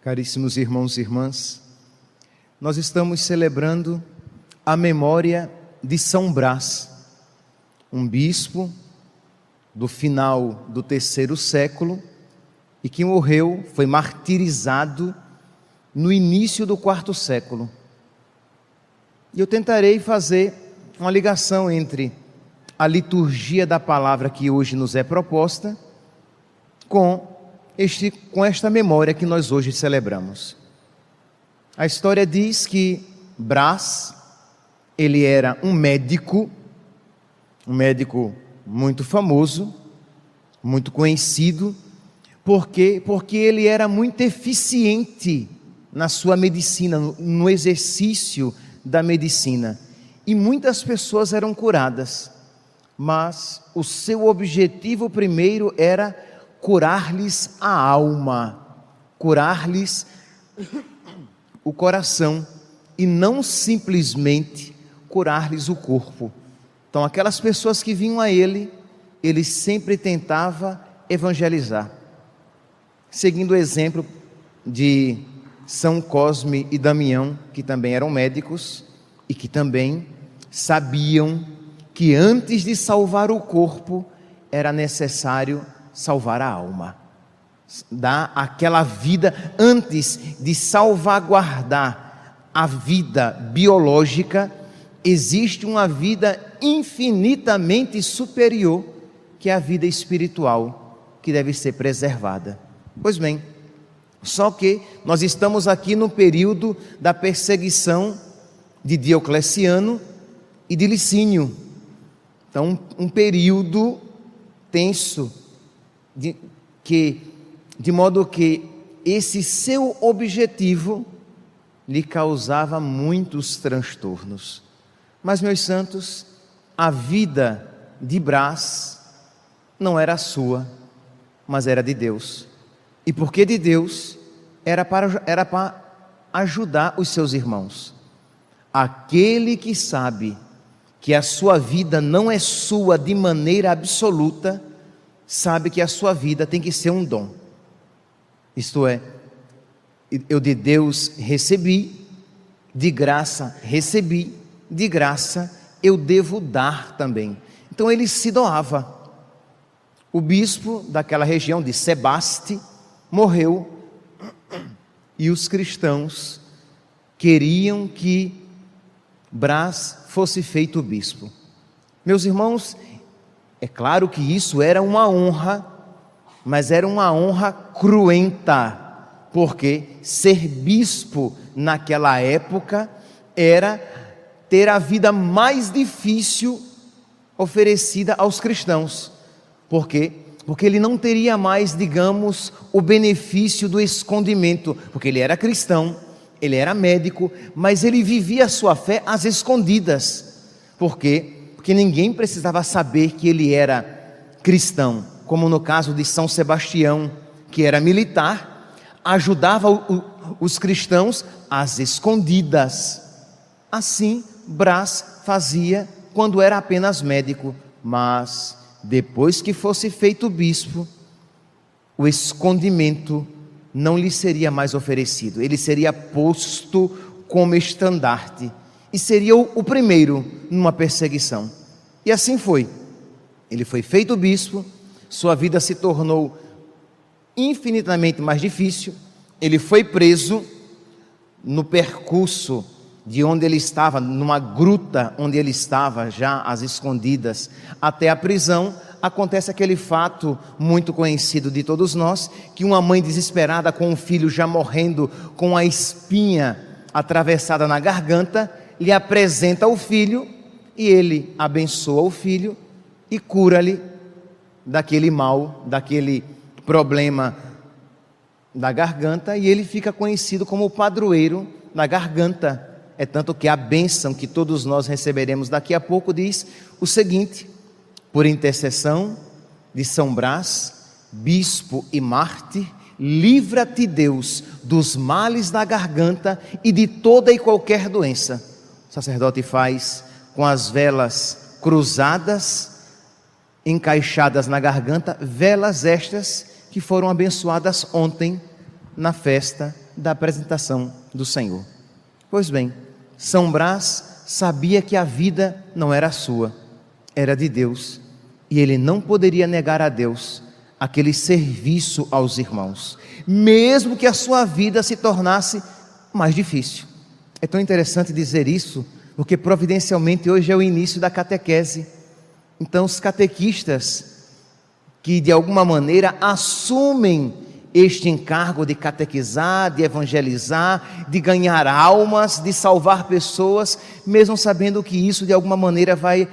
Caríssimos irmãos e irmãs, nós estamos celebrando a memória de São Brás, um bispo do final do terceiro século e que morreu, foi martirizado no início do quarto século. E eu tentarei fazer uma ligação entre a liturgia da palavra que hoje nos é proposta com esta memória que nós hoje celebramos. A história diz que Brás, ele era um médico muito famoso, muito conhecido, porque ele era muito eficiente na sua medicina, no exercício da medicina. E muitas pessoas eram curadas, mas o seu objetivo primeiro era curar-lhes a alma, curar-lhes o coração e não simplesmente curar-lhes o corpo. Então, aquelas pessoas que vinham a ele sempre tentava evangelizar, seguindo o exemplo de São Cosme e Damião, que também eram médicos e que também sabiam que antes de salvar o corpo era necessário salvar a alma, dar aquela vida, antes de salvaguardar a vida biológica, existe uma vida infinitamente superior, que é a vida espiritual, que deve ser preservada. Pois bem, só que nós estamos aqui no período da perseguição de Diocleciano e de Licínio. Então, um período tenso, de modo que esse seu objetivo lhe causava muitos transtornos. Mas, meus santos, a vida de Brás não era sua, mas era de Deus. E porque de Deus, era para ajudar os seus irmãos. Aquele que sabe que a sua vida não é sua de maneira absoluta, sabe que a sua vida tem que ser um dom. Isto é, eu de Deus recebi, de graça recebi, de graça eu devo dar também. Então ele se doava. O bispo daquela região de Sebaste morreu e os cristãos queriam que Brás fosse feito bispo. Meus irmãos, é claro que isso era uma honra, mas era uma honra cruenta, porque ser bispo naquela época era ter a vida mais difícil oferecida aos cristãos. Por quê? Porque ele não teria mais, digamos, o benefício do escondimento, porque ele era cristão, ele era médico, mas ele vivia a sua fé às escondidas. Por quê? Porque ninguém precisava saber que ele era cristão, como no caso de São Sebastião, que era militar, ajudava os cristãos às escondidas. Assim Brás fazia quando era apenas médico, mas depois que fosse feito bispo, o escondimento não lhe seria mais oferecido, ele seria posto como estandarte e seria o primeiro numa perseguição. E assim foi. Ele foi feito bispo, sua vida se tornou infinitamente mais difícil, ele foi preso no percurso de onde ele estava, numa gruta onde ele estava já às escondidas, até a prisão. Acontece aquele fato muito conhecido de todos nós, que uma mãe desesperada com um filho já morrendo, com a espinha atravessada na garganta, lhe apresenta o filho e ele abençoa o filho e cura-lhe daquele mal, daquele problema da garganta, e ele fica conhecido como o padroeiro da garganta. É tanto que a bênção que todos nós receberemos daqui a pouco diz o seguinte: por intercessão de São Brás, bispo e mártir, livra-te Deus dos males da garganta e de toda e qualquer doença. O sacerdote faz com as velas cruzadas, encaixadas na garganta, velas estas que foram abençoadas ontem na festa da apresentação do Senhor. Pois bem, São Brás sabia que a vida não era sua, era de Deus, e ele não poderia negar a Deus aquele serviço aos irmãos, mesmo que a sua vida se tornasse mais difícil. É tão interessante dizer isso, porque providencialmente hoje é o início da catequese. Então os catequistas que de alguma maneira assumem este encargo de catequizar, de evangelizar, de ganhar almas, de salvar pessoas, mesmo sabendo que isso de alguma maneira vai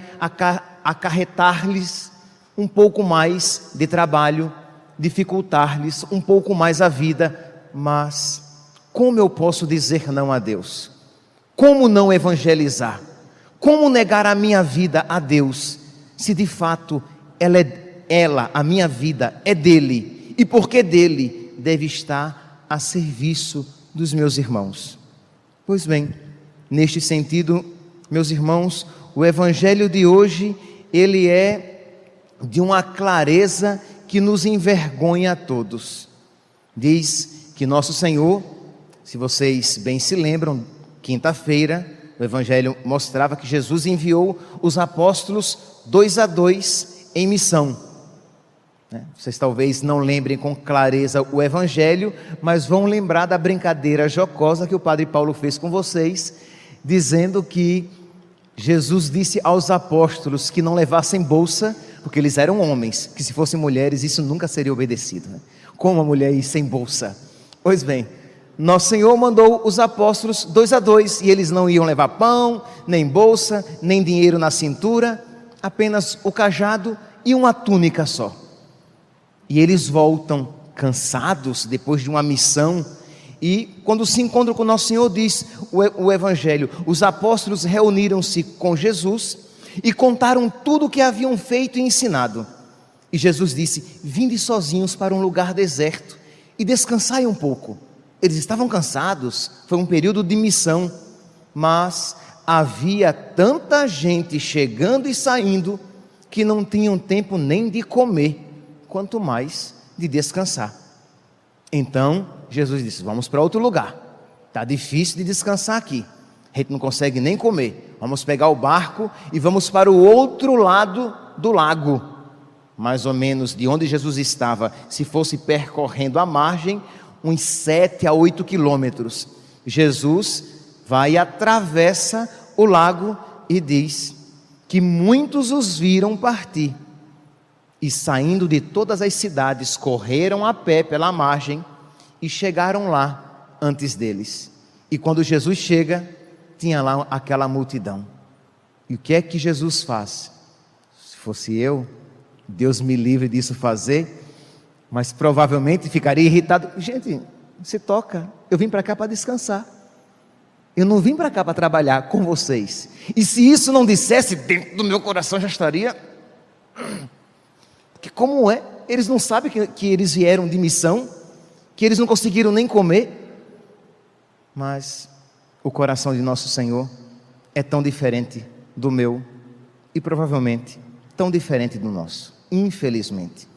acarretar-lhes um pouco mais de trabalho, dificultar-lhes um pouco mais a vida. Mas como eu posso dizer não a Deus? Como não evangelizar? Como negar a minha vida a Deus, se de fato a minha vida é dele, e porque dele deve estar a serviço dos meus irmãos? Pois bem, neste sentido, meus irmãos, o evangelho de hoje, ele é de uma clareza que nos envergonha a todos. Diz que nosso Senhor, se vocês bem se lembram, quinta-feira, o evangelho mostrava que Jesus enviou os apóstolos 2 a 2 em missão. Vocês talvez não lembrem com clareza o evangelho, mas vão lembrar da brincadeira jocosa que o padre Paulo fez com vocês, dizendo que Jesus disse aos apóstolos que não levassem bolsa, porque eles eram homens, que se fossem mulheres isso nunca seria obedecido. Como uma mulher ir sem bolsa? Pois bem, nosso Senhor mandou os apóstolos 2 a 2, e eles não iam levar pão, nem bolsa, nem dinheiro na cintura, apenas o cajado e uma túnica só. E eles voltam cansados depois de uma missão, e quando se encontram com nosso Senhor, diz o evangelho, os apóstolos reuniram-se com Jesus e contaram tudo o que haviam feito e ensinado. E Jesus disse: vinde sozinhos para um lugar deserto e descansai um pouco. Eles estavam cansados, foi um período de missão, mas havia tanta gente chegando e saindo que não tinham tempo nem de comer, quanto mais de descansar. Então Jesus disse: vamos para outro lugar, está difícil de descansar aqui, a gente não consegue nem comer, vamos pegar o barco e vamos para o outro lado do lago, mais ou menos de onde Jesus estava, se fosse percorrendo a margem, uns 7 a 8 quilômetros. Jesus vai e atravessa o lago e diz que muitos os viram partir, e saindo de todas as cidades, correram a pé pela margem e chegaram lá antes deles. E quando Jesus chega, tinha lá aquela multidão. E o que é que Jesus faz? Se fosse eu, Deus me livre disso fazer, mas provavelmente ficaria irritado. Gente, se toca, eu vim para cá para descansar, eu não vim para cá para trabalhar com vocês. E se isso não dissesse, dentro do meu coração já estaria... que como é? Eles não sabem que eles vieram de missão, que eles não conseguiram nem comer. Mas o coração de nosso Senhor é tão diferente do meu, e provavelmente tão diferente do nosso, infelizmente.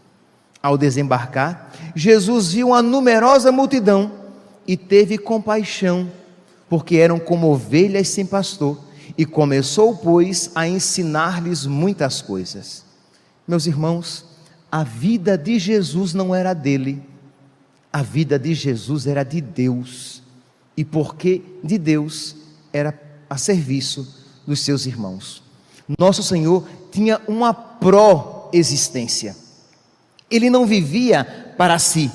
Ao desembarcar, Jesus viu uma numerosa multidão e teve compaixão, porque eram como ovelhas sem pastor, e começou, pois, a ensinar-lhes muitas coisas. Meus irmãos, a vida de Jesus não era dele, a vida de Jesus era de Deus, e porque de Deus, era a serviço dos seus irmãos. Nosso Senhor tinha uma pró-existência, ele não vivia para si,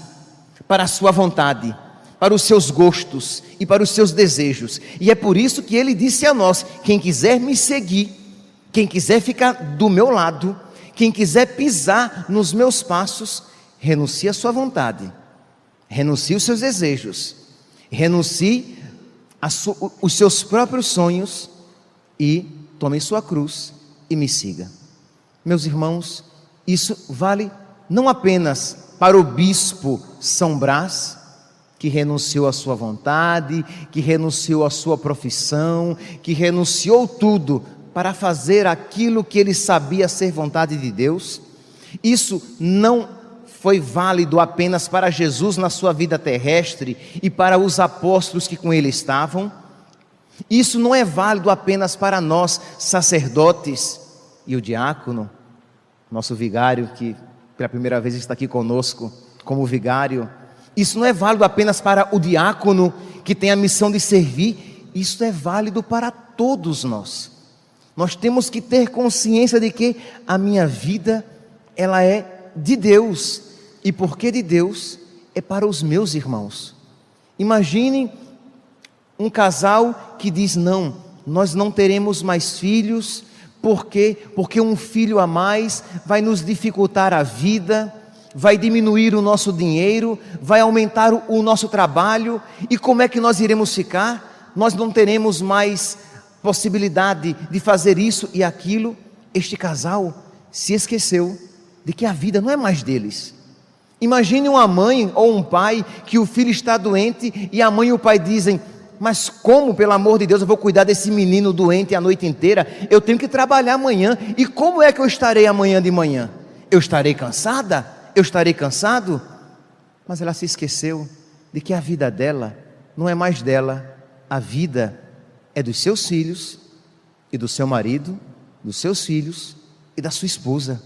para a sua vontade, para os seus gostos e para os seus desejos, e é por isso que ele disse a nós: quem quiser me seguir, quem quiser ficar do meu lado, quem quiser pisar nos meus passos, renuncie à sua vontade, renuncie os seus desejos, renuncie os seus próprios sonhos e tome sua cruz e me siga. Meus irmãos, isso vale não apenas para o bispo São Brás, que renunciou à sua vontade, que renunciou à sua profissão, que renunciou tudo para fazer aquilo que ele sabia ser vontade de Deus. Isso não foi válido apenas para Jesus na sua vida terrestre e para os apóstolos que com ele estavam. Isso não é válido apenas para nós, sacerdotes, e o diácono, nosso vigário, que pela primeira vez está aqui conosco como vigário. Isso não é válido apenas para o diácono, que tem a missão de servir. Isso é válido para todos nós. Nós temos que ter consciência de que a minha vida, ela é de Deus. E porque de Deus, é para os meus irmãos. Imagine um casal que diz: não, nós não teremos mais filhos, porque um filho a mais vai nos dificultar a vida, vai diminuir o nosso dinheiro, vai aumentar o nosso trabalho, e como é que nós iremos ficar? Nós não teremos mais possibilidade de fazer isso e aquilo. Este casal se esqueceu de que a vida não é mais deles. Imagine uma mãe ou um pai que o filho está doente e a mãe e o pai dizem: mas como, pelo amor de Deus, eu vou cuidar desse menino doente a noite inteira? Eu tenho que trabalhar amanhã. E como é que eu estarei amanhã de manhã? Eu estarei cansada? Eu estarei cansado? Mas ela se esqueceu de que a vida dela não é mais dela. A vida é dos seus filhos e do seu marido, dos seus filhos e da sua esposa.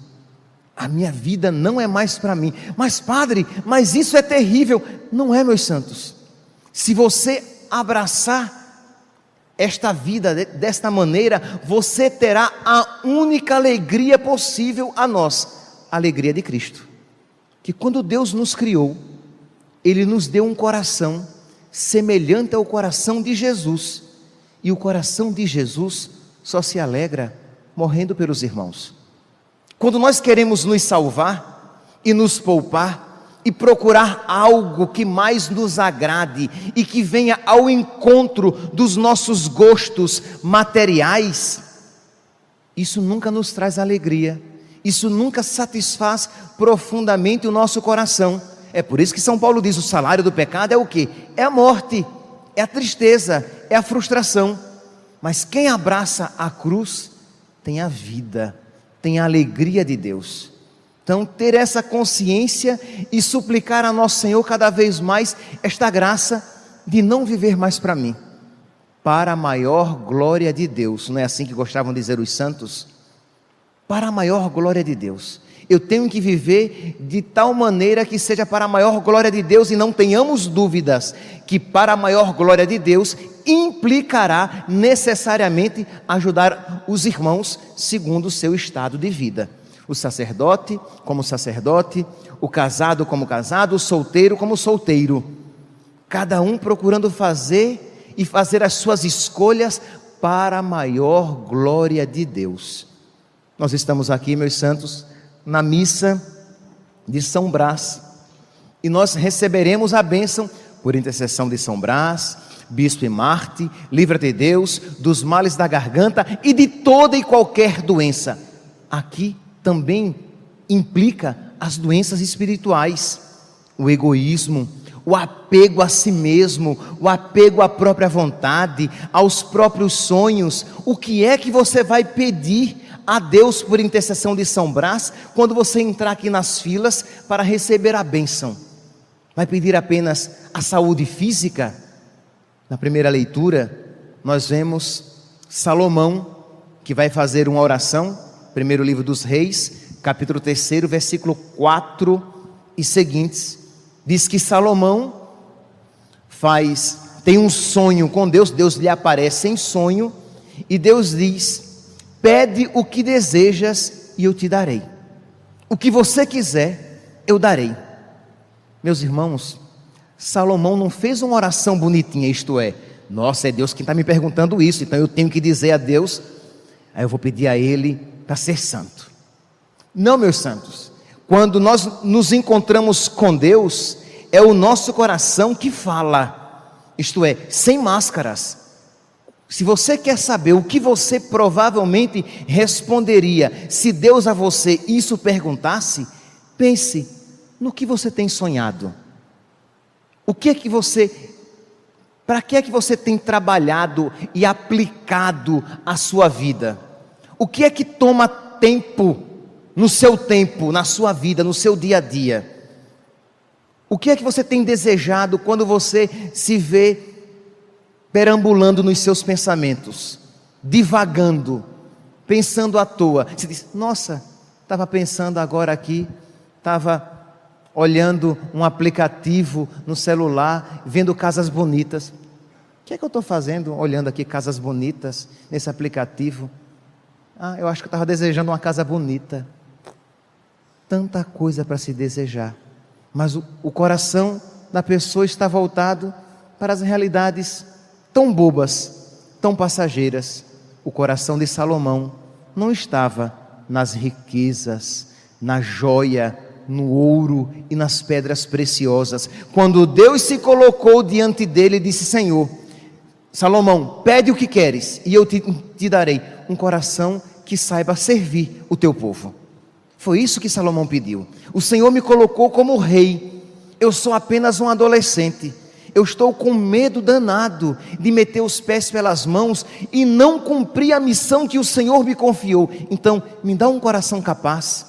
A minha vida não é mais para mim. Mas padre, mas isso é terrível. Não é, meus santos. Se você abraçar esta vida desta maneira, você terá a única alegria possível a nós, a alegria de Cristo. Que quando Deus nos criou, Ele nos deu um coração semelhante ao coração de Jesus, e o coração de Jesus só se alegra morrendo pelos irmãos. Quando nós queremos nos salvar e nos poupar e procurar algo que mais nos agrade e que venha ao encontro dos nossos gostos materiais, isso nunca nos traz alegria, isso nunca satisfaz profundamente o nosso coração. É por isso que São Paulo diz: o salário do pecado é o quê? É a morte, é a tristeza, é a frustração. Mas quem abraça a cruz tem a vida, tem a alegria de Deus. Então, ter essa consciência e suplicar a nosso Senhor cada vez mais esta graça de não viver mais para mim, para a maior glória de Deus. Não é assim que gostavam de dizer os santos? Para a maior glória de Deus. Eu tenho que viver de tal maneira que seja para a maior glória de Deus, e não tenhamos dúvidas que para a maior glória de Deus implicará necessariamente ajudar os irmãos segundo o seu estado de vida. O sacerdote como sacerdote, o casado como casado, o solteiro como solteiro. Cada um procurando fazer as suas escolhas para a maior glória de Deus. Nós estamos aqui, meus santos, na missa de São Brás, e nós receberemos a bênção por intercessão de São Brás, Bispo e Marte. Livra-te, Deus, dos males da garganta e de toda e qualquer doença. Aqui também implica as doenças espirituais, o egoísmo, o apego a si mesmo, o apego à própria vontade, aos próprios sonhos. O que é que você vai pedir a Deus por intercessão de São Brás quando você entrar aqui nas filas para receber a bênção? Vai pedir apenas a saúde física? Na primeira leitura nós vemos Salomão, que vai fazer uma oração, primeiro livro dos Reis, capítulo 3, versículo 4 e seguintes. Diz que Salomão tem um sonho com Deus. Deus lhe aparece em sonho e Deus diz: pede o que desejas e eu te darei. O que você quiser, eu darei. Meus irmãos, Salomão não fez uma oração bonitinha, isto é: nossa, é Deus quem está me perguntando isso, então eu tenho que dizer a Deus, aí eu vou pedir a Ele para ser santo. Não, meus santos, quando nós nos encontramos com Deus, é o nosso coração que fala, isto é, sem máscaras. Se você quer saber o que você provavelmente responderia se Deus a você isso perguntasse, pense no que você tem sonhado. Para que é que você tem trabalhado e aplicado a sua vida? O que é que toma tempo no seu tempo, na sua vida, no seu dia a dia? O que é que você tem desejado quando você se vê perambulando nos seus pensamentos, divagando, pensando à toa? Você diz: nossa, estava pensando agora aqui, estava olhando um aplicativo no celular, vendo casas bonitas. O que é que eu estou fazendo olhando aqui casas bonitas nesse aplicativo? Eu acho que eu estava desejando uma casa bonita. Tanta coisa para se desejar, mas o coração da pessoa está voltado para as realidades tão bobas, tão passageiras. O coração de Salomão não estava nas riquezas, na joia, no ouro e nas pedras preciosas. Quando Deus se colocou diante dele e disse: Senhor, Salomão, pede o que queres e eu te darei um coração que saiba servir o teu povo. Foi isso que Salomão pediu. O Senhor me colocou como rei, eu sou apenas um adolescente, eu estou com medo danado de meter os pés pelas mãos e não cumprir a missão que o Senhor me confiou. Então me dá um coração capaz,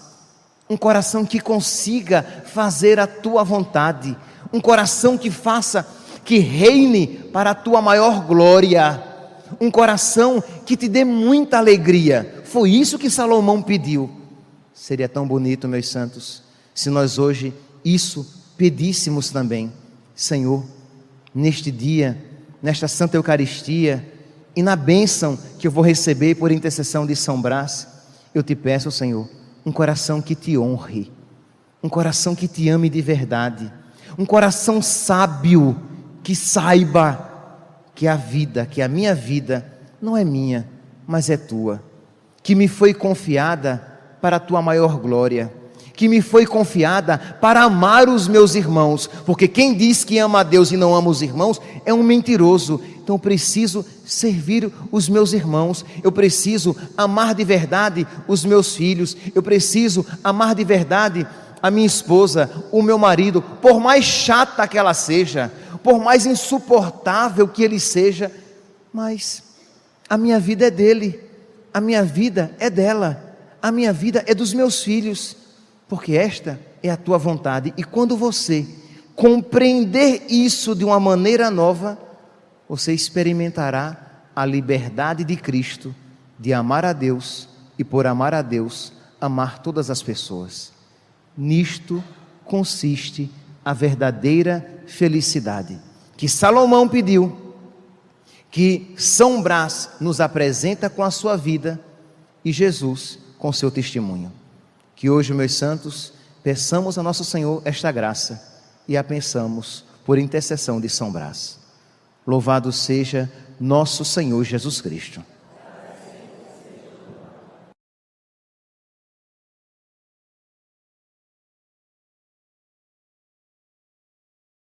um coração que consiga fazer a tua vontade, um coração que faça, que reine para a tua maior glória, um coração que te dê muita alegria. Foi isso que Salomão pediu. Seria tão bonito, meus santos, se nós hoje isso pedíssemos também. Senhor, neste dia, nesta Santa Eucaristia e na bênção que eu vou receber por intercessão de São Brás, eu te peço, Senhor, um coração que te honre, um coração que te ame de verdade, um coração sábio, que saiba que a vida, que a minha vida não é minha, mas é tua, que me foi confiada para a tua maior glória, que me foi confiada para amar os meus irmãos, porque quem diz que ama a Deus e não ama os irmãos é um mentiroso. Então eu preciso servir os meus irmãos, eu preciso amar de verdade os meus filhos, eu preciso amar de verdade a minha esposa, o meu marido, por mais chata que ela seja, por mais insuportável que ele seja, mas a minha vida é dele, a minha vida é dela, a minha vida é dos meus filhos, porque esta é a tua vontade. E quando você compreender isso de uma maneira nova, você experimentará a liberdade de Cristo de amar a Deus e, por amar a Deus, amar todas as pessoas. Nisto consiste a verdadeira felicidade que Salomão pediu, que São Brás nos apresenta com a sua vida e Jesus com seu testemunho. Que hoje, meus santos, peçamos a nosso Senhor esta graça e a pensamos por intercessão de São Brás. Louvado seja nosso Senhor Jesus Cristo.